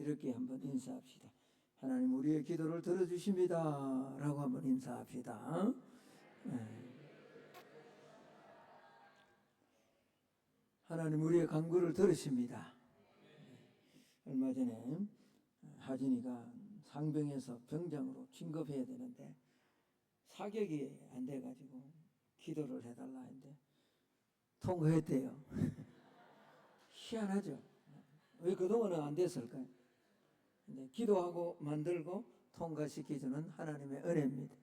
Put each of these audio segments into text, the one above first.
이렇게 한번 인사합시다. 하나님 우리의 기도를 들어주십니다 라고 한번 인사합시다. 하나님 우리의 간구를 들으십니다. 얼마 전에 하진이가 상병에서 병장으로 진급해야 되는데 사격이 안 돼가지고 기도를 해달라 했는데 통과했대요. 희한하죠. 왜 그동안은 안 됐을까요? 근데 기도하고 만들고 통과시켜주는 하나님의 은혜입니다.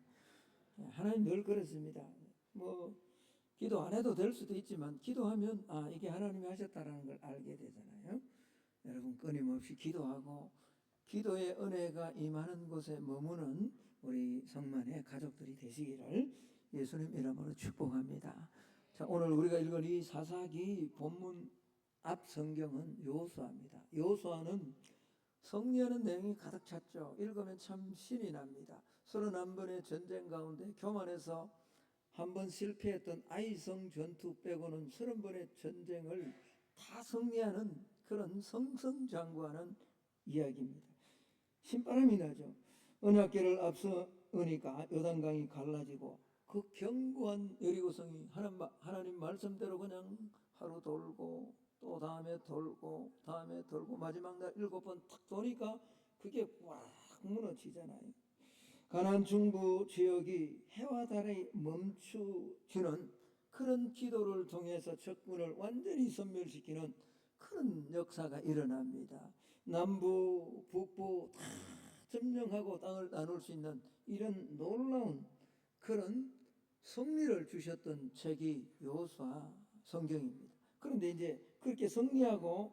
하나님 늘 그렇습니다. 기도 안 해도 될 수도 있지만 기도하면 이게 하나님이 하셨다라는 걸 알게 되잖아요. 여러분 끊임없이 기도하고 기도의 은혜가 임하는 곳에 머무는 우리 성만의 가족들이 되시기를 예수님 이름으로 축복합니다. 자, 오늘 우리가 읽은 이 사사기 본문 앞 성경은 여호수아입니다. 여호수아는 승리하는 내용이 가득 찼죠. 읽으면 참 신이 납니다. 31번의 전쟁 가운데 교만해서 한 번 실패했던 아이성 전투 빼고는 30번의 전쟁을 다 승리하는 그런 승승장구하는 이야기입니다. 신바람이 나죠. 언약궤를 앞서으니까 요단강이 갈라지고 그 견고한 여리고성이 하나님 말씀대로 그냥 하루 돌고 또 다음에 돌고 마지막 날 7번 탁 도니까 그게 꽉 무너지잖아요. 가나안 중부 지역이 해와 달이 멈추지는 그런 기도를 통해서 적군을 완전히 섬멸시키는 그런 역사가 일어납니다. 남부 북부 다 점령하고 땅을 나눌 수 있는 이런 놀라운 그런 승리를 주셨던 책이 여호수아 성경입니다. 그런데 이제 그렇게 승리하고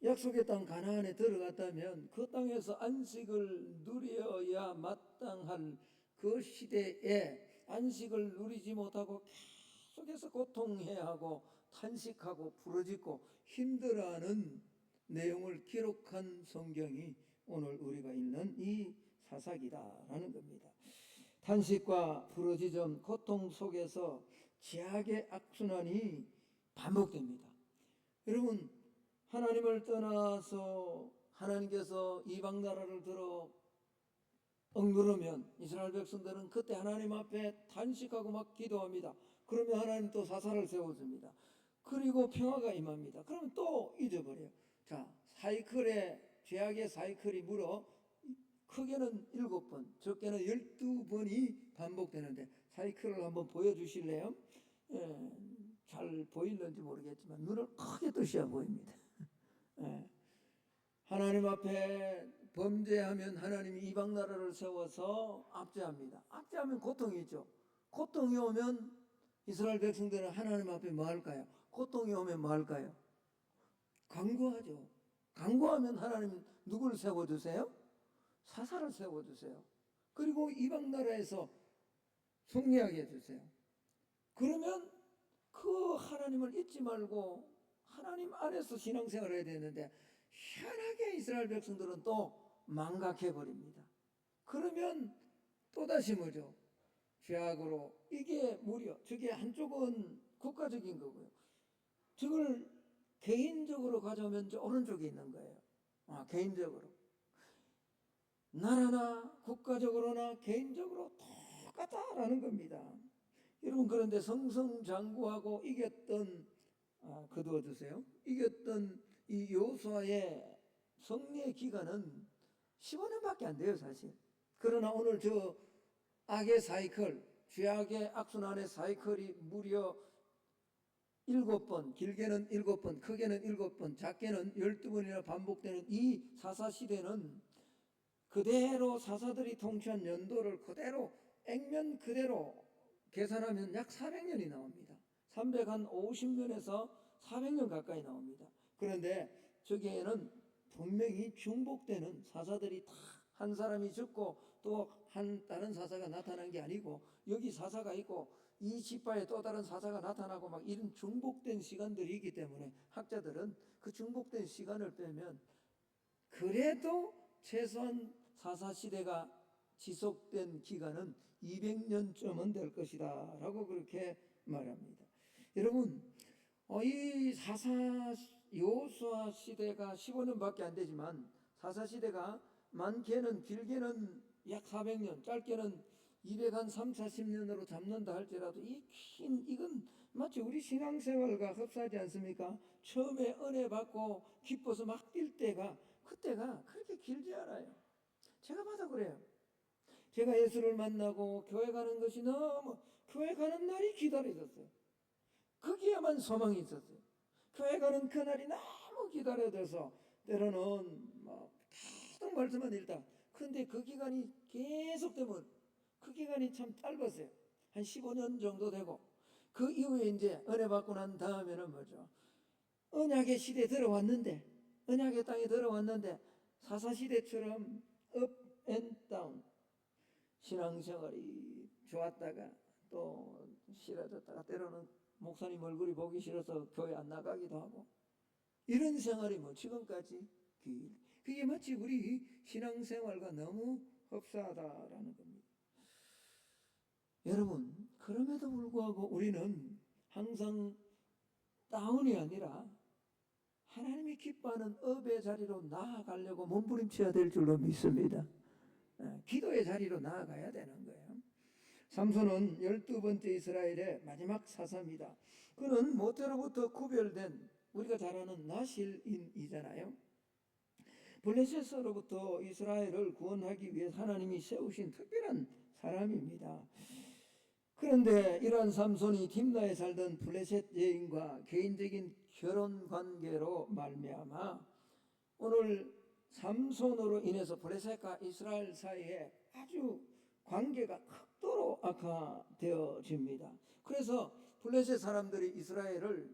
약속의 땅 가나안에 들어갔다면 그 땅에서 안식을 누려야 마땅할 그 시대에 안식을 누리지 못하고 계속해서 고통해야 하고 탄식하고 부르짖고 힘들어하는 내용을 기록한 성경이 오늘 우리가 읽는 이 사사기다라는 겁니다. 탄식과 부르짖음, 고통 속에서 죄악의 악순환이 반복됩니다. 여러분, 하나님을 떠나서 하나님께서 이방 나라를 들어 억누르면 이스라엘 백성들은 그때 하나님 앞에 탄식하고 막 기도합니다. 그러면 하나님 또 사사를 세워줍니다. 그리고 평화가 임합니다. 그러면 또 잊어버려요. 자, 죄악의 사이클이 물어 크게는 7번, 적게는 12번이 반복되는데 사이클을 한번 보여주실래요? 잘 보이는지 모르겠지만 눈을 크게 뜨셔야 보입니다. 하나님 앞에 범죄하면 하나님이 이방 나라를 세워서 압제합니다. 압제하면 고통이 있죠. 고통이 오면 이스라엘 백성들은 하나님 앞에 뭐 할까요? 고통이 오면 뭐 할까요? 간구하죠. 간구하면 하나님 누구를 세워주세요? 사사를 세워주세요. 그리고 이방 나라에서 승리하게 해주세요. 그러면 그 하나님을 잊지 말고 하나님 안에서 신앙생활을 해야 되는데 희한하게 이스라엘 백성들은 또 망각해버립니다. 그러면 또다시 뭐죠? 죄악으로 이게 무려 저게 한쪽은 국가적인 거고요. 저걸 개인적으로 가져오면 저 오른쪽에 있는 거예요. 개인적으로. 나라나 국가적으로나 개인적으로 똑같다라는 겁니다. 여러분 그런데 승승장구하고 이겼던 거두어주세요. 이겼던 이 여호수아의 승리의 기간은 15년밖에 안 돼요 사실. 그러나 오늘 저 악의 사이클, 죄악의 악순환의 사이클이 무려 7번, 길게는 7번, 크게는 7번, 작게는 12번이나 반복되는 이 사사시대는 그대로 사사들이 통치한 연도를 그대로 액면 그대로 계산하면 약 400년이 나옵니다. 350년에서 400년 가까이 나옵니다. 그런데 저기에는 분명히 중복되는 사사들이 다 한 사람이 죽고 또 다른 사사가 나타난 게 아니고 여기 사사가 있고 이 지파에 또 다른 사사가 나타나고 막 이런 중복된 시간들이 있기 때문에 학자들은 그 중복된 시간을 빼면 그래도 최소한 사사시대가 지속된 기간은 200년쯤은 될 것이다 라고 그렇게 말합니다. 여러분 이 여호수아 시대가 15년밖에 안 되지만 사사시대가 많게는 길게는 약 400년, 짧게는 200한 40년으로 잡는다 할지라도 이건 마치 우리 신앙생활과 흡사하지 않습니까? 처음에 은혜 받고 기뻐서 막 뛸 때가 그때가 그렇게 길지 않아요. 제가 봐도 그래요. 제가 예수를 만나고 교회 가는 것이 너무 교회 가는 날이 기다려졌어요. 거기에만 소망이 있었어요. 교회 가는 그날이 너무 기다려져서 때로는 계속 말씀만 읽다. 그런데 그 기간이 계속되면 그 기간이 참 짧았어요. 한 15년 정도 되고 그 이후에 이제 은혜 받고 난 다음에는 뭐죠? 언약의 시대에 들어왔는데 언약의 땅에 들어왔는데 사사시대처럼 업 앤 다운 신앙생활이 좋았다가 또 싫어졌다가 때로는 목사님 얼굴이 보기 싫어서 교회 안 나가기도 하고 이런 생활이 지금까지 그게 마치 우리 신앙생활과 너무 흡사하다라는 겁니다. 여러분, 그럼에도 불구하고 우리는 항상 다운이 아니라 하나님이 기뻐하는 업의 자리로 나아가려고 몸부림쳐야 될 줄로 믿습니다. 기도의 자리로 나아가야 되는 거예요. 삼손은 12번째 이스라엘의 마지막 사사입니다. 그는 모태로부터 구별된 우리가 잘 아는 나실인이잖아요. 블레셋으로부터 이스라엘을 구원하기 위해 하나님이 세우신 특별한 사람입니다. 그런데 이러한 삼손이 딥나에 살던 블레셋 여인과 개인적인 결혼 관계로 말미암아 오늘 삼손으로 인해서 블레셋과 이스라엘 사이에 아주 관계가 극도로 악화되어집니다. 그래서 블레셋 사람들이 이스라엘을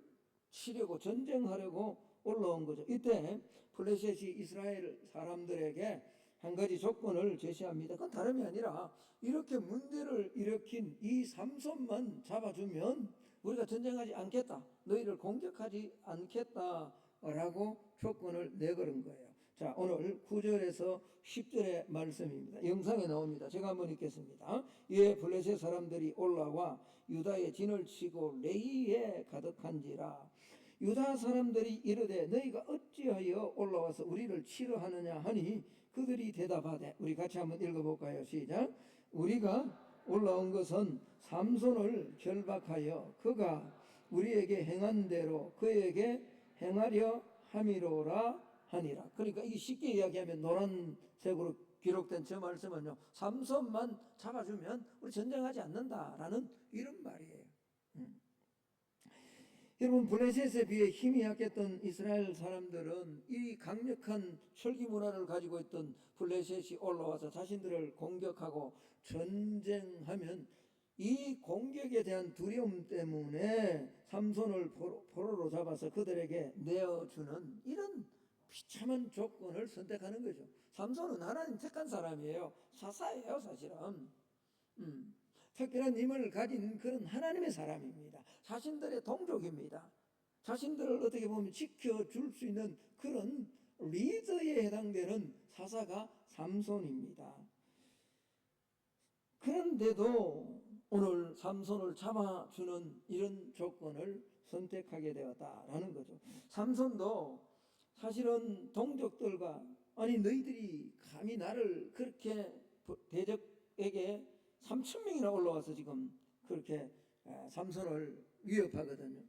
치려고 전쟁하려고 올라온 거죠. 이때 블레셋이 이스라엘 사람들에게 한 가지 조건을 제시합니다. 그건 다름이 아니라 이렇게 문제를 일으킨 이 삼손만 잡아주면 우리가 전쟁하지 않겠다, 너희를 공격하지 않겠다라고 조건을 내걸은 거예요. 자, 오늘 9절에서 10절의 말씀입니다. 영상에 나옵니다. 제가 한번 읽겠습니다. 이에 블레셋 사람들이 올라와 유다의 진을 치고 레이에 가득한지라. 유다 사람들이 이르되 너희가 어찌하여 올라와서 우리를 치러 하느냐 하니 그들이 대답하되, 우리 같이 한번 읽어볼까요? 시작. 우리가 올라온 것은 삼손을 결박하여 그가 우리에게 행한 대로 그에게 행하려 함이로라 하니라. 그러니까 이게 쉽게 이야기하면 노란색으로 기록된 저 말씀은요, 삼손만 잡아주면 우리 전쟁하지 않는다라는 이런 말이에요. 여러분, 블레셋에 비해 힘이 약했던 이스라엘 사람들은 이 강력한 철기 문화를 가지고 있던 블레셋이 올라와서 자신들을 공격하고 전쟁하면 이 공격에 대한 두려움 때문에 삼손을 포로로 잡아서 그들에게 내어주는 이런 비참한 조건을 선택하는 거죠. 삼손은 하나님 택한 사람이에요. 사사예요, 사실은. 특별한 힘을 가진 그런 하나님의 사람입니다. 자신들의 동족입니다. 자신들을 어떻게 보면 지켜줄 수 있는 그런 리더에 해당되는 사사가 삼손입니다. 그런데도 오늘 삼손을 잡아주는 이런 조건을 선택하게 되었다라는 거죠. 삼손도 사실은 동족들과 아니 너희들이 감히 나를 그렇게 대적에게 3,000명이나 올라와서 지금 그렇게 삼손을 위협하거든요.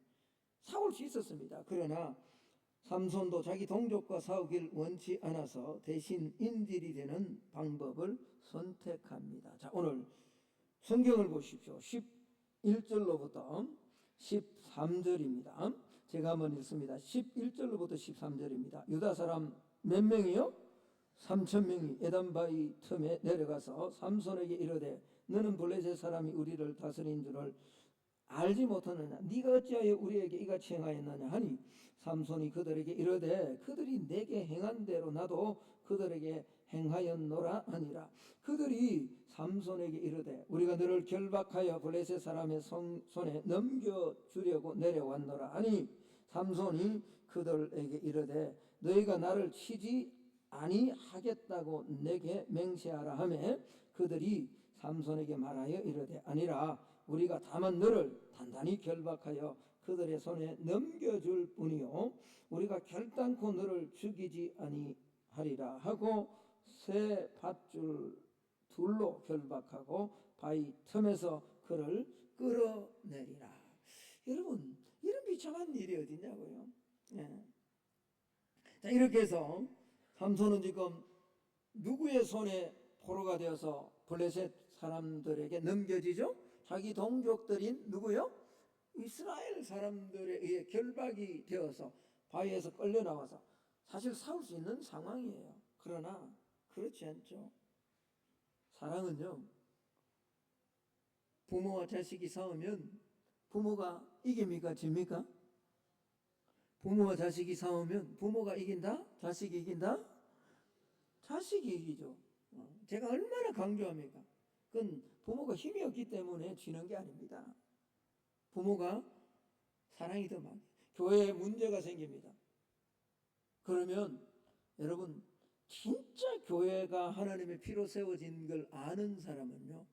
싸울 수 있었습니다. 그러나 삼손도 자기 동족과 싸우길 원치 않아서 대신 인질이 되는 방법을 선택합니다. 자, 오늘 성경을 보십시오. 11절로부터 13절입니다. 제가 한번 읽습니다. 11절로부터 13절입니다. 유다 사람 몇 명이요? 3,000명이 에단바위 틈에 내려가서 삼손에게 이르되 너는 블레셋 사람이 우리를 다스린 줄을 알지 못하느냐? 네가 어찌하여 우리에게 이같이 행하였느냐 하니 삼손이 그들에게 이르되 그들이 내게 행한 대로 나도 그들에게 행하였노라 하니라. 그들이 삼손에게 이르되 우리가 너를 결박하여 블레셋 사람의 손에 넘겨주려고 내려왔노라 하니 삼손이 그들에게 이르되 너희가 나를 치지 아니하겠다고 내게 맹세하라 하매 그들이 삼손에게 말하여 이르되 아니라 우리가 다만 너를 단단히 결박하여 그들의 손에 넘겨줄 뿐이요 우리가 결단코 너를 죽이지 하리라 하고 새 밧줄 둘로 결박하고 바위 틈에서 그를 끌어내리라. 여러분, 이런 비참한 일이 어디냐고요. 예. 자, 이렇게 해서 삼손은 지금 누구의 손에 포로가 되어서 블레셋 사람들에게 넘겨지죠? 자기 동족들인 누구요? 이스라엘 사람들에 의해 결박이 되어서 바위에서 끌려 나와서 사실 싸울 수 있는 상황이에요. 그러나 그렇지 않죠. 사랑은요, 부모와 자식이 싸우면 부모가 이깁니까? 집니까? 부모와 자식이 싸우면 부모가 이긴다? 자식이 이긴다? 자식이 이기죠. 제가 얼마나 강조합니까? 그건 부모가 힘이 없기 때문에 지는 게 아닙니다. 부모가 사랑이 더 많아요. 교회에 문제가 생깁니다. 그러면 여러분, 진짜 교회가 하나님의 피로 세워진 걸 아는 사람은요,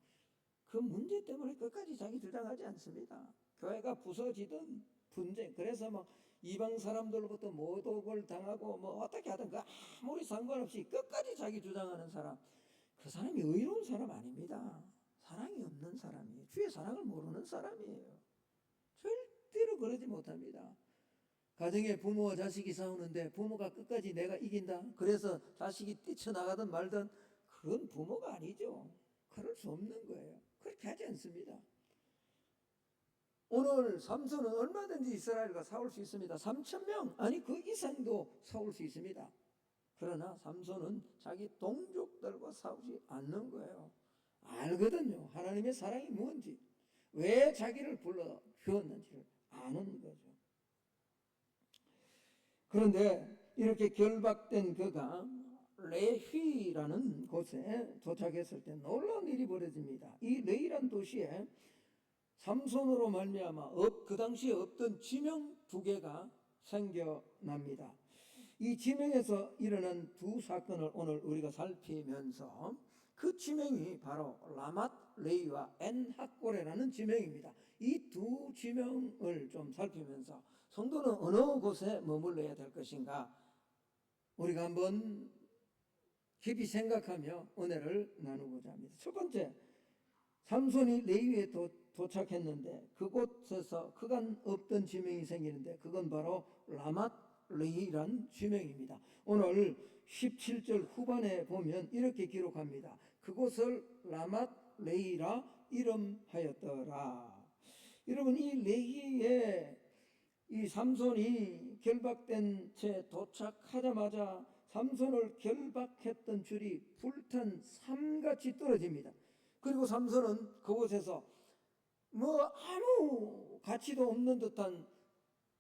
그 문제 때문에 끝까지 자기 주장하지 않습니다. 교회가 부서지든 분쟁, 그래서 막 이방 사람들로부터 모독을 당하고 뭐 어떻게 하든 그 아무리 상관없이 끝까지 자기 주장하는 사람, 그 사람이 의로운 사람 아닙니다. 사랑이 없는 사람이에요. 주의 사랑을 모르는 사람이에요. 절대로 그러지 못합니다. 가정에 부모와 자식이 싸우는데 부모가 끝까지 내가 이긴다, 그래서 자식이 뛰쳐나가든 말든, 그건 부모가 아니죠. 그럴 수 없는 거예요. 그렇게 하지 않습니다. 오늘 삼손은 얼마든지 이스라엘과 싸울 수 있습니다. 3,000명, 아니 그 이상도 싸울 수 있습니다. 그러나 삼손은 자기 동족들과 싸우지 않는 거예요. 알거든요. 하나님의 사랑이 뭔지, 왜 자기를 불러 주었는지를 아는 거죠. 그런데 이렇게 결박된 그가 레휘라는 곳에 도착했을 때 놀라운 일이 벌어집니다. 이 레히란 도시에 삼손으로 말미암아 그 당시에 없던 지명 두 개가 생겨납니다. 이 지명에서 일어난 두 사건을 오늘 우리가 살피면서 그 지명이 바로 라맛 레히와 엔핫고레라는 지명입니다. 이 두 지명을 좀 살피면서 성도는 어느 곳에 머물러야 될 것인가, 우리가 한번 깊이 생각하며 은혜를 나누고자 합니다. 첫 번째, 삼손이 레위에 도착했는데 그곳에서 그간 없던 지명이 생기는데 그건 바로 라맛 레히란 지명입니다. 오늘 17절 후반에 보면 이렇게 기록합니다. 그곳을 라맛 레히라 이름하였더라. 여러분, 이 레히에 이 삼손이 결박된 채 도착하자마자 삼손을 결박했던 줄이 불탄 삼같이 떨어집니다. 그리고 삼손은 그곳에서 뭐 아무 가치도 없는 듯한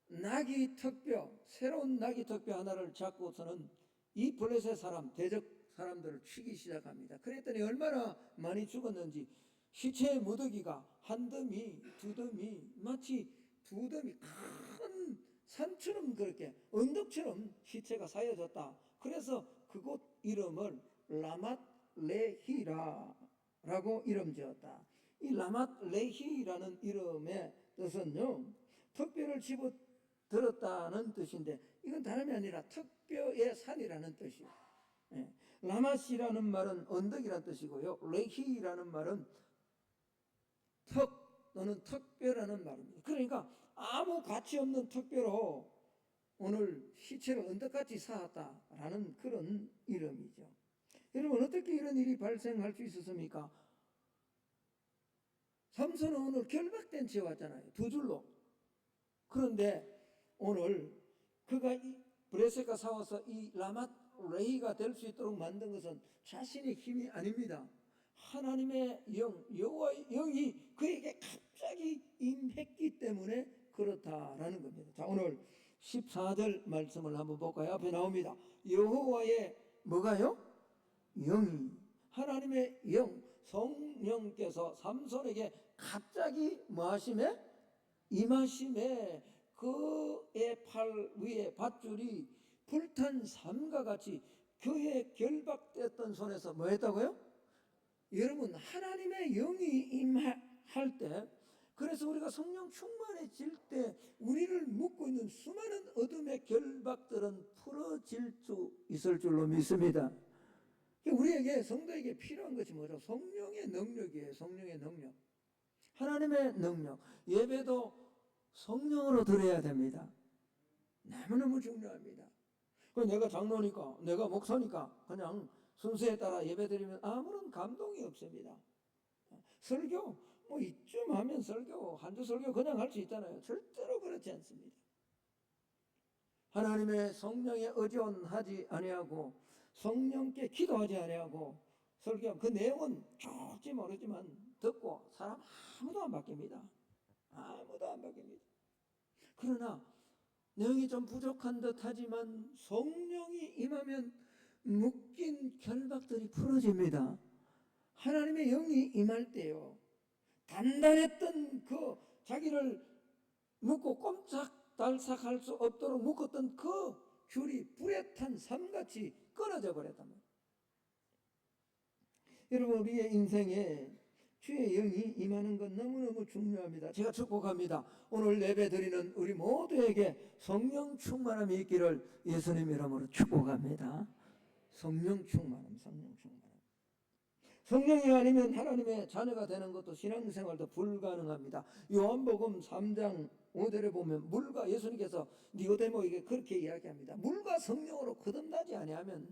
나귀 턱뼈, 새로운 나귀 턱뼈 하나를 잡고서는 이 블레셋 사람, 대적 사람들을 치기 시작합니다. 그랬더니 얼마나 많이 죽었는지, 시체의 무더기가 한 더미, 두 더미, 마치 두 더미 큰 산처럼, 그렇게 언덕처럼 시체가 쌓여졌다. 그래서 그곳 이름을 라맛 레히라라고 이름 지었다. 이 라맛 레히라는 이름의 뜻은요, 턱뼈를 집어 들었다는 뜻인데, 이건 다름이 아니라 턱뼈의 산이라는 뜻이에요. 예. 라맛이라는 말은 언덕이라는 뜻이고요, 레히라는 말은 턱 또는 턱뼈라는 말입니다. 그러니까 아무 가치 없는 턱뼈로 오늘 시체를 언덕같이 쌓았다라는 그런 이름이죠. 여러분, 어떻게 이런 일이 발생할 수 있었습니까? 삼손은 오늘 결박된 채 왔잖아요, 두 줄로. 그런데 오늘 그가 이 브레셋과 싸워서 이 라맛 레히가 될 수 있도록 만든 것은 자신의 힘이 아닙니다. 하나님의 영, 여호와의 영이 그에게 갑자기 임했기 때문에 그렇다라는 겁니다. 자, 오늘 14절 말씀을 한번 볼까요? 앞에 나옵니다. 여호와의 뭐가요? 영이, 하나님의 영, 성령께서 삼손에게 갑자기 뭐하심에? 임하심에 그의 팔 위에 밧줄이 불탄 삼과 같이 그의 결박됐던 손에서 뭐 했다고요? 여러분, 하나님의 영이 임할 때 그래서 우리가 성령 충만해질 때 우리를 묶고 있는 수많은 어둠의 결박들은 풀어질 수 있을 줄로 믿습니다. 우리에게, 성도에게 필요한 것이 뭐죠? 성령의 능력이에요. 성령의 능력, 하나님의 능력. 예배도 성령으로 드려야 됩니다. 너무너무 중요합니다. 내가 장로니까, 내가 목사니까 그냥 순서에 따라 예배드리면 아무런 감동이 없습니다. 설교 뭐 이쯤 하면 설교, 한두 설교 그냥 할 수 있잖아요. 절대로 그렇지 않습니다. 하나님의 성령에 의존하지 아니하고 성령께 기도하지 아니하고 설교하면 그 내용은 좋을지 모르지만 듣고 사람 아무도 안 바뀝니다. 아무도 안 바뀝니다. 그러나 내용이 좀 부족한 듯 하지만 성령이 임하면 묶인 결박들이 풀어집니다. 하나님의 영이 임할 때요, 단단했던 그 자기를 묶고 꼼짝달싹할 수 없도록 묶었던 그 줄이 불에 탄 삼같이 끊어져 버렸단 말이에요. 여러분, 우리의 인생에 주의 영이 임하는 건 너무너무 중요합니다. 제가 축복합니다. 오늘 예배드리는 우리 모두에게 성령 충만함이 있기를 예수님 이름으로 축복합니다. 성령 충만함, 성령 충만함. 성령이 아니면 하나님의 자녀가 되는 것도 신앙생활도 불가능합니다. 요한복음 3장 5절에 보면 물과, 예수님께서 니고데모에게 그렇게 이야기합니다. 물과 성령으로 거듭나지 아니하면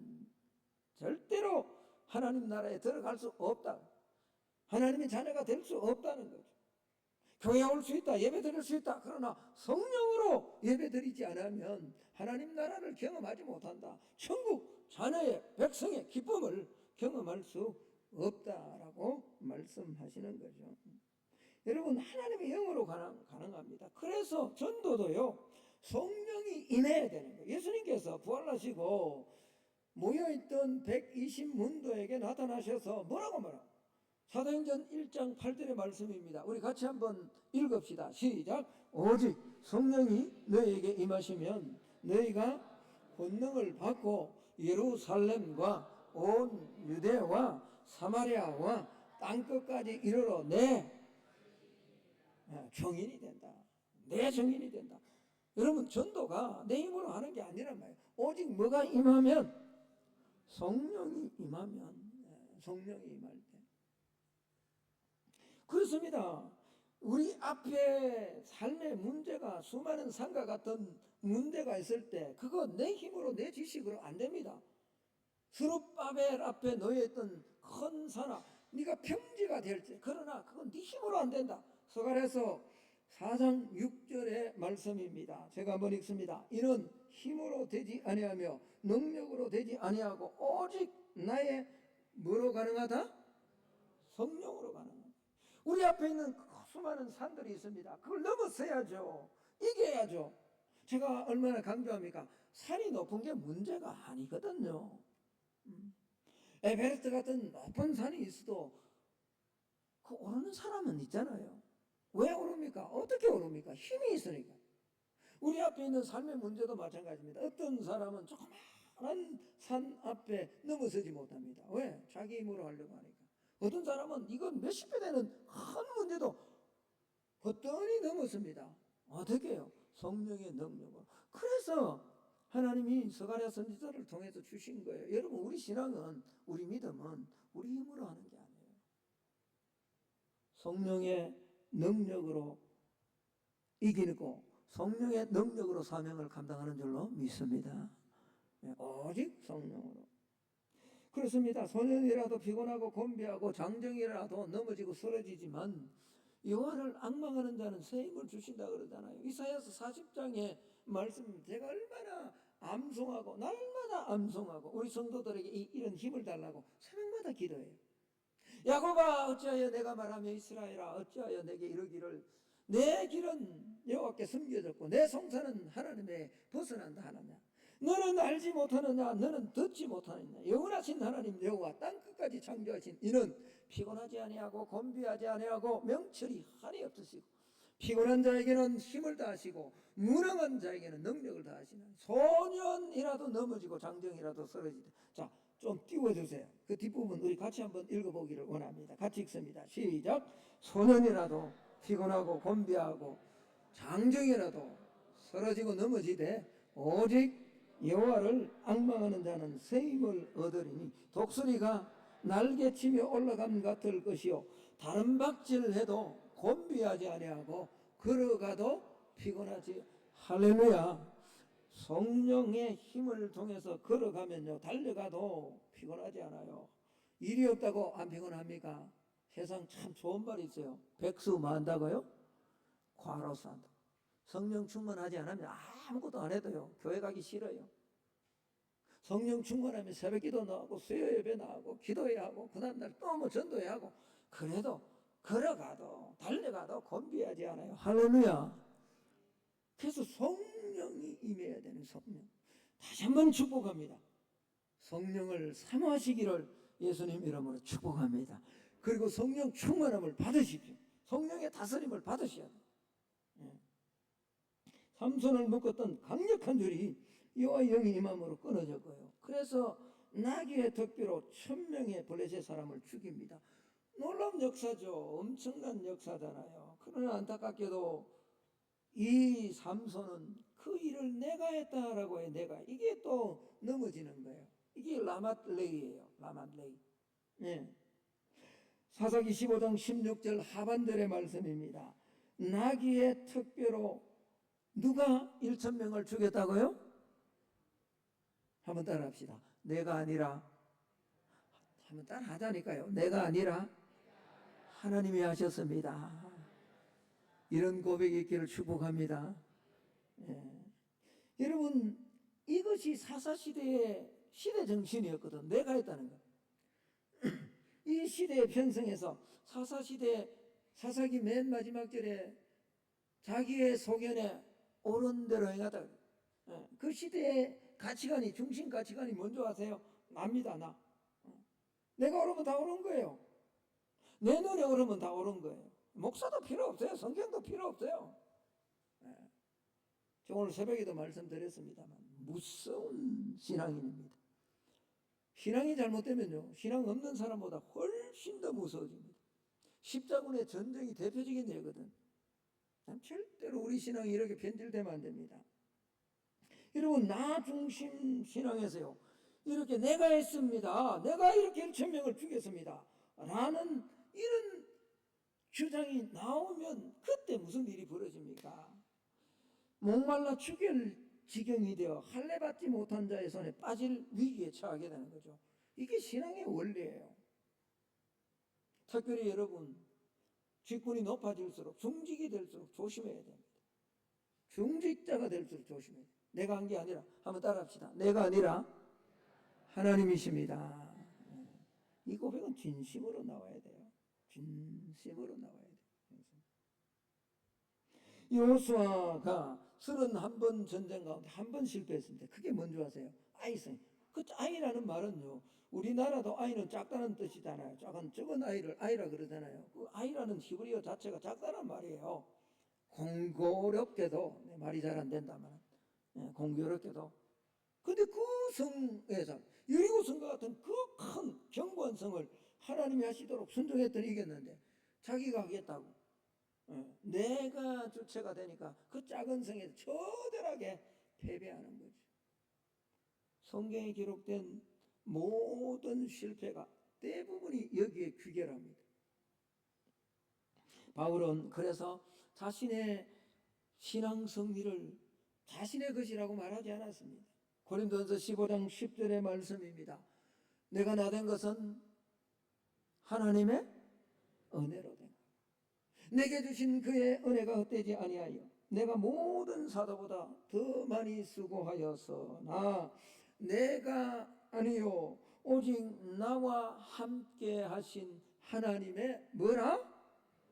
절대로 하나님 나라에 들어갈 수 없다. 하나님의 자녀가 될 수 없다는 거죠. 교회에 올 수 있다, 예배 드릴 수 있다. 그러나 성령으로 예배 드리지 않으면 하나님 나라를 경험하지 못한다. 천국 자녀의, 백성의 기쁨을 경험할 수 없다라고 말씀하시는 거죠. 여러분, 하나님의 영으로 가능합니다. 그래서 전도도요, 성령이 임해야 되는 거예요. 예수님께서 부활하시고 모여있던 120문도에게 나타나셔서 뭐라고 사도행전 1장 8절의 말씀입니다. 우리 같이 한번 읽읍시다. 시작. 오직 성령이 너희에게 임하시면 너희가 권능을 받고 예루살렘과 온 유대와 사마리아와 땅끝까지 이르러 내 증인이 된다. 내 증인이 된다. 여러분, 전도가 내 힘으로 하는 게 아니란 말이에요. 오직 뭐가 임하면, 성령이 임하면, 성령이 임할 때. 그렇습니다. 우리 앞에 삶의 문제가, 수많은 산과 같은 문제가 있을 때 그거 내 힘으로, 내 지식으로 안 됩니다. 스룹바벨 앞에 놓여있던 큰 산아, 네가 평지가 될지, 그러나 그건 네 힘으로 안 된다. 스가랴서 4장 6절의 말씀입니다. 제가 한번 읽습니다. 이는 힘으로 되지 아니하며 능력으로 되지 아니하고 오직 나의 뭐로 가능하다? 성령으로 가능하다. 우리 앞에 있는 수많은 산들이 있습니다. 그걸 넘어서야죠. 이겨야죠. 제가 얼마나 강조합니까? 산이 높은 게 문제가 아니거든요. 에베레스트 같은 높은 산이 있어도 그 오르는 사람은 있잖아요. 왜 오릅니까? 어떻게 오릅니까? 힘이 있으니까. 우리 앞에 있는 삶의 문제도 마찬가지입니다. 어떤 사람은 조그마한 산 앞에 넘어서지 못합니다. 왜? 자기 힘으로 하려고 하니까. 어떤 사람은 이건 몇십 배 되는 큰 문제도 거뜬히 넘었습니다. 어떻게 해요? 성령의 능력으로. 그래서 하나님이 스가랴 선지자를 통해서 주신 거예요. 여러분, 우리 신앙은, 우리 믿음은 우리 힘으로 하는 게 아니에요. 성령의 능력으로 이기고 성령의 능력으로 사명을 감당하는 줄로 믿습니다. 오직 성령으로. 그렇습니다. 소년이라도 피곤하고 곤비하고 장정이라도 넘어지고 쓰러지지만 여호와를 앙망하는 자는 새 힘을 주신다 그러잖아요. 이사야서 40장의 말씀, 제가 얼마나 암송하고 날마다 암송하고 우리 성도들에게 이런 힘을 달라고 새벽마다 기도해요. 야곱아 어찌하여 내가 말하며 이스라엘아 어찌하여 내게 이르기를 내 길은 여호와께 숨겨졌고 내 성사는 하나님에 벗어난다 하느냐. 너는 알지 못하느냐, 너는 듣지 못하느냐. 영원하신 하나님 여호와 땅끝까지 창조하신 이는 피곤하지 아니하고 곤비하지 아니하고 명철이 한이 없으시고 피곤한 자에게는 힘을 다하시고 무능한 자에게는 능력을 다하시는 소년이라도 넘어지고 장정이라도 쓰러지다. 자, 좀 띄워주세요. 그 뒷부분 우리 같이 한번 읽어보기를 원합니다. 같이 읽습니다. 시작. 소년이라도 피곤하고 곤비하고 장정이라도 쓰러지고 넘어지되 오직 여호와를 앙망하는 자는 새 힘을 얻으리니 독수리가 날개치며 올라감 같을 것이요 다른 박질해도 곤비하지 아니하고 걸어가도 피곤하지. 할렐루야. 성령의 힘을 통해서 걸어가면요 달려가도 피곤하지 않아요. 일이 없다고 안 피곤합니까? 세상 참 좋은 말이 있어요. 백수 뭐 한다고요? 과로사 한다. 성령 충만하지 않으면 아무것도 안 해도요 교회 가기 싫어요. 성령 충만하면 새벽기도 나오고 수요 예배 나오고 기도해야 하고 그 다음날 또 뭐 전도해야 하고 그래도 걸어가도 달려가도 곤비하지 않아요. 할렐루야. 그래서 성령이 임해야 되는 성령. 다시 한번 축복합니다. 성령을 사모하시기를 예수님 이름으로 축복합니다. 그리고 성령 충만함을 받으십시오. 성령의 다스림을 받으셔야 돼요. 삼손을 묶었던 강력한 줄이 여호와의 영이 임함으로 끊어졌고요. 그래서 나귀의 턱뼈로 1000명의 블레셋 사람을 죽입니다. 놀라운 역사죠. 엄청난 역사잖아요. 그러나 안타깝게도 이 삼손은 그 일을 내가 했다라고 해. 내가 이게 또 넘어지는 거예요. 이게 라맛레이예요. 라맛레이. 네. 사사기 15장 16절 하반절의 말씀입니다. 나귀의 턱뼈로 누가 1000명을 죽였다고요? 한번 따라합시다. 내가 아니라. 한번 따라하자니까요. 내가 아니라 하나님이 하셨습니다. 이런 고백이 있기를 축복합니다. 여러분 이것이 사사시대의 시대 정신이었거든. 내가 했다는 것. 이 시대에 편성해서 사사시대 사사기 맨 마지막 절에 자기의 소견에 옳은 대로 행하다. 그 시대의 가치관이 중심 가치관이 뭔지 아세요? 납니다. 나. 내가 옳으면 다 옳은 거예요. 내 눈에 옳으면 다 옳은 거예요. 목사도 필요 없어요. 성경도 필요 없어요. 저 오늘 새벽에도 말씀드렸습니다만 무서운 신앙인입니다. 신앙이 잘못되면요 신앙 없는 사람보다 훨씬 더 무서워집니다. 십자군의 전쟁이 대표적인 예거든. 절대로 우리 신앙이 이렇게 변질되면 안 됩니다. 여러분 나 중심 신앙에서요 이렇게 내가 했습니다, 내가 이렇게 1000명을 죽였습니다 라는 이런 주장이 나오면 그때 무슨 일이 벌어집니까? 목말라 죽일 지경이 되어 할례 받지 못한 자의 손에 빠질 위기에 처하게 되는 거죠. 이게 신앙의 원리예요. 특별히 여러분 직분이 높아질수록 중직이 될수록 조심해야 됩니다. 중직자가 될수록 조심해야 돼요. 내가 한 게 아니라 한번 따라합시다. 내가 아니라 하나님이십니다. 이 고백은 진심으로 나와야 돼요. 진심으로 나와야 돼요. 여호수아가 31번 전쟁 가운데 한 번 실패했습니다. 그게 뭔지 아세요? 아이성. 그 아이라는 말은요 우리나라도 아이는 작다는 뜻이잖아요. 적은 아이를 아이라 그러잖아요. 그 아이라는 히브리어 자체가 작다는 말이에요. 공교롭게도 말이 잘 안 된다면 공교롭게도 근데 그 성에서 여리고 성과 같은 그 큰 견고한 성을 하나님이 하시도록 순종했더니 이겼는데 자기가 하겠다고 내가 주체가 되니까 그 작은 성에서 처절하게 패배하는 거죠. 성경에 기록된 모든 실패가 대부분이 여기에 귀결합니다. 바울은 그래서 자신의 신앙 승리를 자신의 것이라고 말하지 않았습니다. 고린도전서 15장 10절의 말씀입니다. 내가 나된 것은 하나님의 은혜로 된 것. 내게 주신 그의 은혜가 헛되지 아니하여 내가 모든 사도보다 더 많이 수고하였으나 내가 아니요 오직 나와 함께 하신 하나님의 뭐라?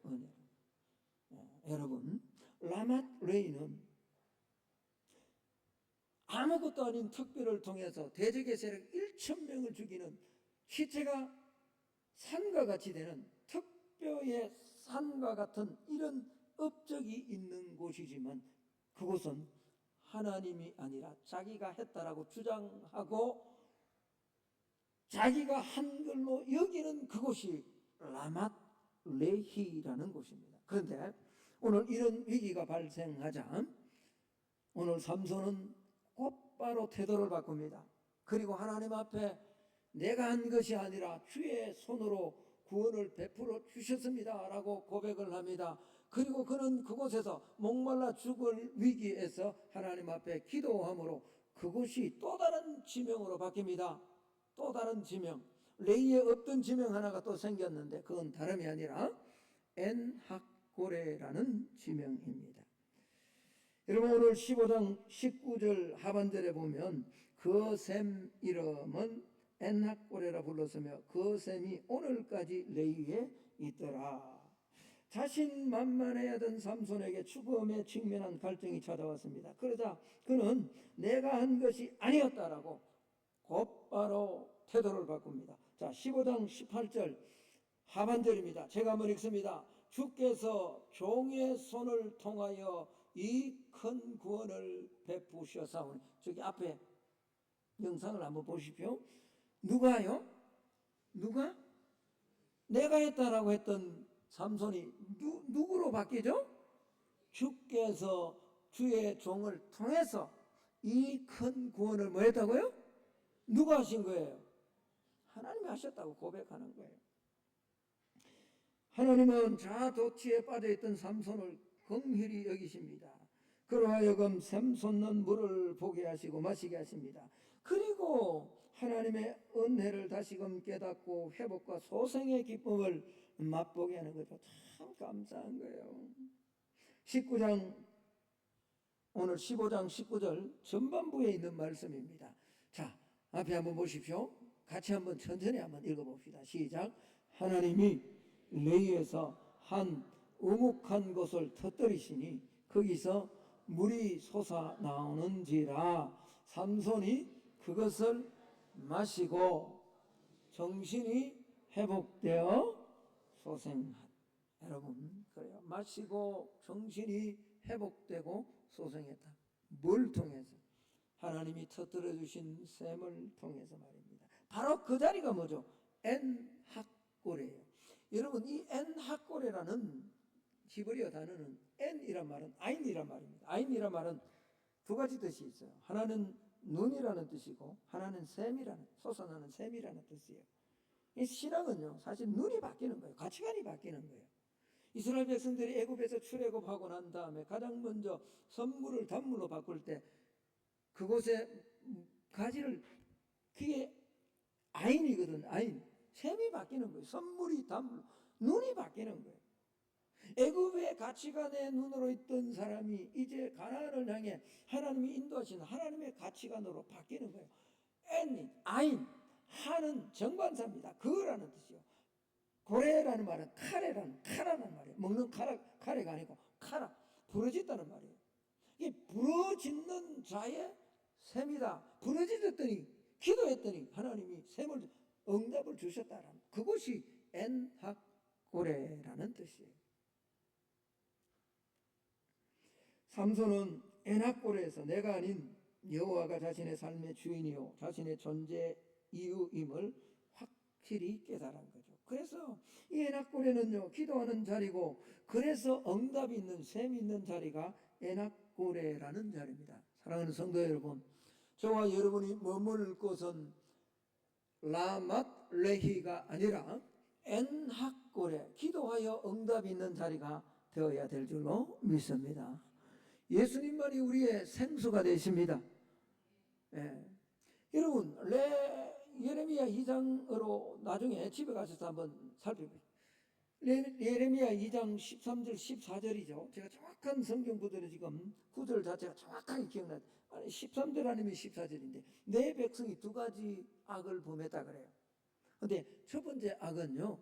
은혜. 여러분 라맛레이는 아무것도 아닌 특별을 통해서 대적의 세력 1000명을 죽이는 시체가 산과 같이 되는 특별의 산과 같은 이런 업적이 있는 곳이지만 그곳은 하나님이 아니라 자기가 했다라고 주장하고 자기가 한 걸로 여기는 그곳이 라맛레히라는 곳입니다. 그런데 오늘 이런 위기가 발생하자 오늘 삼손은 곧바로 태도를 바꿉니다. 그리고 하나님 앞에 내가 한 것이 아니라 주의 손으로 구원을 베풀어 주셨습니다 라고 고백을 합니다. 그리고 그는 그곳에서 목말라 죽을 위기에서 하나님 앞에 기도함으로 그곳이 또 다른 지명으로 바뀝니다. 또 다른 지명, 레이에 없던 지명 하나가 또 생겼는데 그건 다름이 아니라 엔학고레라는 지명입니다. 여러분 오늘 15장 19절 하반절에 보면 그 셈 이름은 엔학고레라 불렀으며 그 셈이 오늘까지 레위에 있더라. 자신만만해하던 삼손에게 죽음에 직면한 갈등이 찾아왔습니다. 그러자 그는 내가 한 것이 아니었다라고 곧바로 태도를 바꿉니다. 자, 15장 18절 하반절입니다. 제가 한번 읽습니다. 주께서 종의 손을 통하여 이 큰 구원을 베푸셨사오니. 저기 앞에 영상을 한번 보십시오. 누가요? 누가? 내가 했다라고 했던 삼손이 누구로 바뀌죠? 주께서 주의 종을 통해서 이 큰 구원을 뭐 했다고요? 누가 하신 거예요? 하나님이 하셨다고 고백하는 거예요. 하나님은 자도취에 빠져있던 삼손을 긍휼히 여기십니다. 그로 하여금 샘솟는 물을 보게 하시고 마시게 하십니다. 그리고 하나님의 은혜를 다시금 깨닫고 회복과 소생의 기쁨을 맛보게 하는 거죠. 참 감사한 거예요. 19장 오늘 15장 19절 전반부에 있는 말씀입니다. 자, 앞에 한번 보십시오. 같이 한번 천천히 한번 읽어봅시다. 시작. 하나님이 레위에서 한 우묵한 곳을 터뜨리시니 거기서 물이 솟아나오는지라. 삼손이 그것을 마시고 정신이 회복되어 소생한. 여러분 그래요. 마시고 정신이 회복되고 소생했다. 뭘 통해서? 하나님이 터뜨려 주신 샘을 통해서 말입니다. 바로 그 자리가 뭐죠? 엔학고레예요. 여러분 이 엔학고레라는 히브리어 단어는 엔이란 말은 아인이란 말입니다. 아인이란 말은 두 가지 뜻이 있어요. 하나는 눈이라는 뜻이고 하나는 샘이라는, 솟아나는 샘이라는 뜻이에요. 이 신앙은요 사실 눈이 바뀌는 거예요. 가치관이 바뀌는 거예요. 이스라엘 백성들이 애굽에서 출애굽하고 난 다음에 가장 먼저 선물을 단물로 바꿀 때 그곳에 가지를, 그게 아인이거든. 아인, 샘이 바뀌는 거예요. 선물이 단물로, 눈이 바뀌는 거예요. 애굽의 가치관의 눈으로 있던 사람이 이제 가나안을 향해 하나님이 인도하시는 하나님의 가치관으로 바뀌는 거예요. 엔, 아인, 하는 정관사입니다. 그라는 뜻이요. 고래라는 말은 카라는 말이에요. 먹는 카레가 아니고 카라, 부러졌다는 말이에요. 이게 부러짓는 자의 셈이다. 부러졌더니 기도했더니 하나님이 셈을 응답을 주셨다라는, 그것이 엔학고레라는 뜻이에요. 삼손은 엔학고레에서 내가 아닌 여호와가 자신의 삶의 주인이요 자신의 존재 이유임을 확실히 깨달은 거죠. 그래서 이 엔학고레는요 기도하는 자리고, 그래서 응답이 있는 셈이 있는 자리가 엔학고레라는 자리입니다. 사랑하는 성도 여러분, 저와 여러분이 머물 곳은 라맛 레히가 아니라 엔학고레, 기도하여 응답이 있는 자리가 되어야 될 줄로 믿습니다. 예수님만이 우리의 생수가 되십니다. 여러분 예레미야 2장으로 나중에 집에 가셔서 한번 살펴보세요. 예레미야 2장 13절 14절이죠. 제가 정확한 성경 구절을 지금 구절 자체가 정확하게 기억나요. 13절 아니면 14절인데 내 백성이 두 가지 악을 범했다 그래요. 근데 첫 번째 악은요,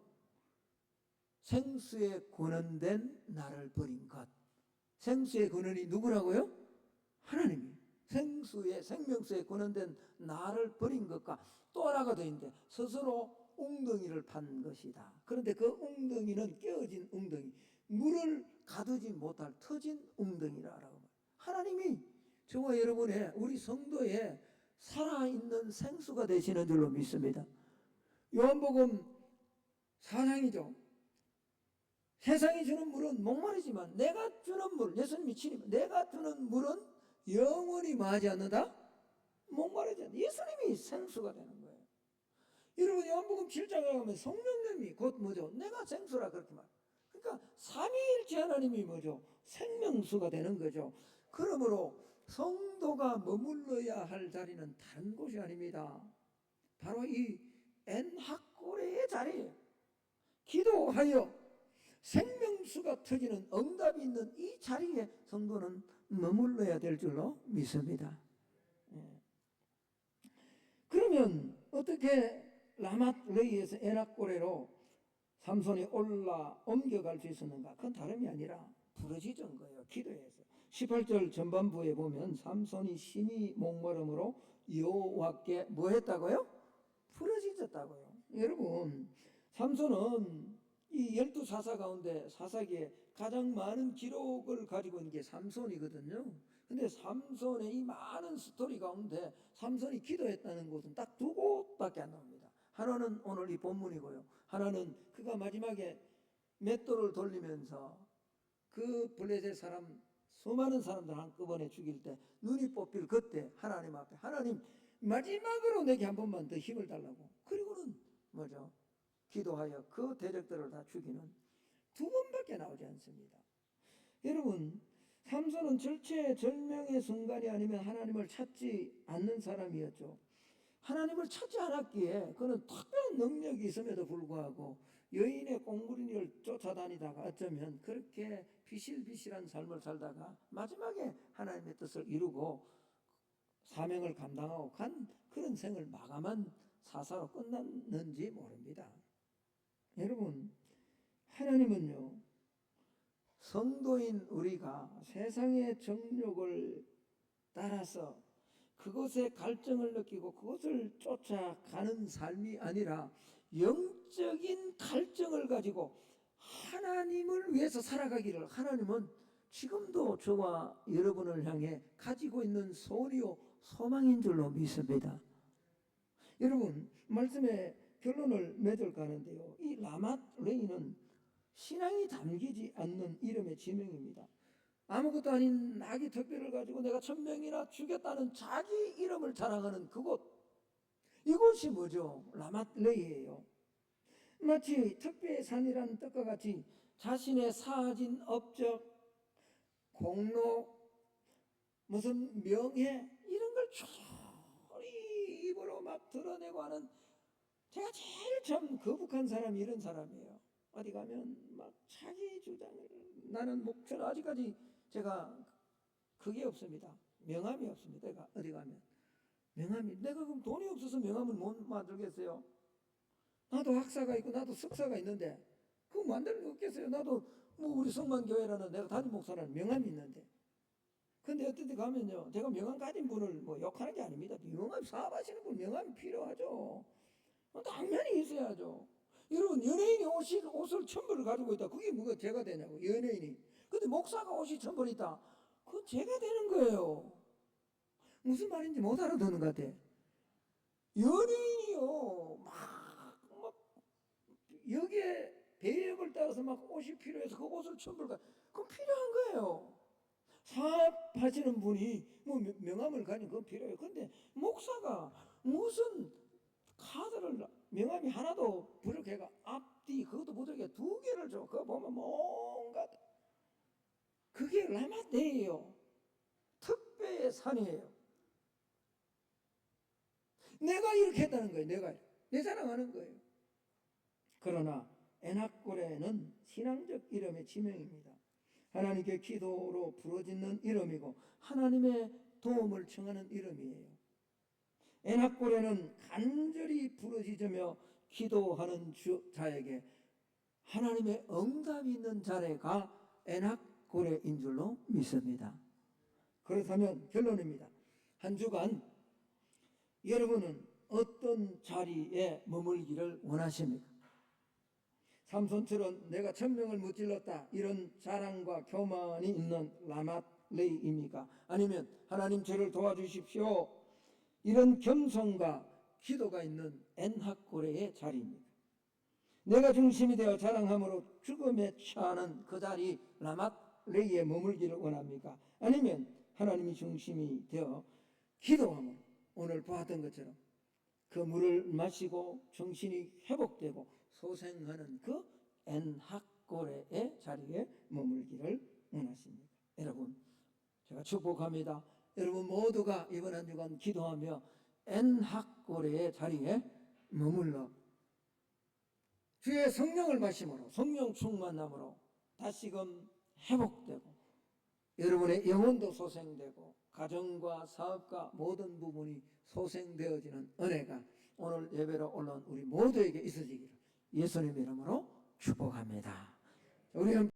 생수에 권한된 나를 버린 것. 생수의 권한이 누구라고요? 하나님이. 생수의, 생명수에 권한된 나를 버린 것과 또 하나가 더 있는데 스스로 웅덩이를 판 것이다. 그런데 그 웅덩이는 깨어진 웅덩이, 물을 가두지 못할 터진 웅덩이라고. 하나님이 저와 여러분의, 우리 성도의 살아있는 생수가 되시는 줄로 믿습니다. 요한복음 4장이죠. 세상이 주는 물은 목마르지만 내가 주는 물, 예수님이 친히 내가 주는 물은 영원히 뭐하지 않는다? 목마르지 않는다. 예수님이 생수가 되는 거예요. 여러분 요한복음 7장에 가면 성령님이 곧 뭐죠? 내가 생수라 그렇게 말. 그러니까 삼위일체 하나님이 뭐죠? 생명수가 되는 거죠. 그러므로 성도가 머물러야 할 자리는 다른 곳이 아닙니다. 바로 이 엔하꼬레의 자리예요. 기도하여 생명수가 터지는 응답이 있는 이 자리에 성도는 머물러야 될 줄로 믿습니다. 그러면 어떻게 라맛레이에서 에낙고레로 삼손이 옮겨갈 수 있었는가? 그건 다름이 아니라 부르짖은 거예요. 기도해서. 18절 전반부에 보면 삼손이 심히 목마름으로 여호와께 뭐 했다고요? 부르짖었다고요. 여러분 삼손은 이 12사사 가운데 사사기에 가장 많은 기록을 가지고 있는 게 삼손이거든요. 근데 삼손의 이 많은 스토리 가운데 삼손이 기도했다는 곳은 딱 두 곳밖에 안 나옵니다. 하나는 오늘 이 본문이고요. 하나는 그가 마지막에 맷돌을 돌리면서 그 블레셋 사람 수많은 사람들 한꺼번에 죽일 때 눈이 뽑힐 그때 하나님 앞에 하나님 마지막으로 내게 한 번만 더 힘을 달라고. 그리고는 뭐죠? 기도하여 그 대적들을 다 죽이는 두 번밖에 나오지 않습니다. 여러분 삼손은 절체절명의 순간이 아니면 하나님을 찾지 않는 사람이었죠. 하나님을 찾지 않았기에 그는 특별한 능력이 있음에도 불구하고 여인의 꽁부리를 쫓아다니다가 어쩌면 그렇게 비실비실한 삶을 살다가 마지막에 하나님의 뜻을 이루고 사명을 감당하고 간 그런 생을 마감한 사사로 끝났는지 모릅니다. 여러분 하나님은요 성도인 우리가 세상의 정욕을 따라서 그것에 갈증을 느끼고 그것을 쫓아가는 삶이 아니라 영적인 갈증을 가지고 하나님을 위해서 살아가기를 하나님은 지금도 저와 여러분을 향해 가지고 있는 소원이요 소망인 줄로 믿습니다. 여러분 말씀의 결론을 맺을까 하는데요, 이 라맛레이는 신앙이 담기지 않는 이름의 지명입니다. 아무것도 아닌 나귀 특별을 가지고 내가 1000명이나 죽였다는 자기 이름을 자랑하는 그곳, 이곳이 뭐죠? 라맛레이예요. 마치 특배의 산이라는 뜻과 같이 자신의 사진, 업적, 공로, 무슨 명예 이런 걸 조리 입으로 막 드러내고 하는, 제가 제일 참 거북한 사람이 이런 사람이에요. 어디 가면 막 자기 주장을, 나는 목표는 아직까지 제가 그게 없습니다. 명함이 없습니다. 내가 어디 가면 명함이, 내가 그럼 돈이 없어서 명함을 못 만들겠어요? 나도 학사가 있고 나도 석사가 있는데 그거 만들 수 없겠어요? 나도 뭐 우리 성만교회라는 내가 담임 목사라는 명함이 있는데. 근데 어떤 데 가면요, 제가 명함 가진 분을 뭐 욕하는 게 아닙니다. 명함 사업하시는 분 명함이 필요하죠. 당연히 있어야죠. 여러분 연예인이 옷을 1000벌을 가지고 있다. 그게 뭐가 죄가 되냐고, 연예인이. 근데 목사가 옷이 1000벌 있다. 그건 죄가 되는 거예요. 무슨 말인지 못 알아듣는 것 같아. 연예인이요 막 여기에 배역을 따라서 막 옷이 필요해서 그 옷을 1000벌 그건 필요한 거예요. 사업하시는 분이 뭐 명함을 가진 그건 필요해요. 근데 목사가 무슨 카드를 명함이 하나도 부족해가 앞뒤 그것도 부족해 2개를 줘. 그거 보면 뭔가 그게 라마데예요. 특배의 산이에요. 내가 이렇게 했다는 거예요. 내가 내 자랑하는 거예요. 그러나 에낙고레는 신앙적 이름의 지명입니다. 하나님께 기도로 부르짖는 이름이고 하나님의 도움을 청하는 이름이에요. 에낙고레는 간절히 부르짖으며 기도하는 자에게 하나님의 응답이 있는 자리가 에낙고레인 줄로 믿습니다. 그렇다면 결론입니다. 한 주간 여러분은 어떤 자리에 머물기를 원하십니까? 삼손처럼 내가 1000명을 무찔렀다 이런 자랑과 교만이 있는 라맛레이입니까? 아니면 하나님 저를 도와주십시오 이런 겸손과 기도가 있는 엔하고레의 자리입니까? 내가 중심이 되어 자랑함으로 죽음에 처하는 그 자리 라마레이에 머물기를 원합니까? 아니면 하나님이 중심이 되어 기도함으로 오늘 보았던 것처럼 그 물을 마시고 정신이 회복되고 소생하는 그 엔학고레의 자리에 머물기를 원하십니까? 여러분, 제가 축복합니다. 여러분 모두가 이번 한 주간 기도하며 엔학고레의 자리에 머물러 주의 성령을 마심으로 성령 충만함으로 다시금 회복되고 여러분의 영혼도 소생되고 가정과 사업과 모든 부분이 소생되어지는 은혜가 오늘 예배로 올라온 우리 모두에게 있어지기를 예수님 이름으로 축복합니다. 우리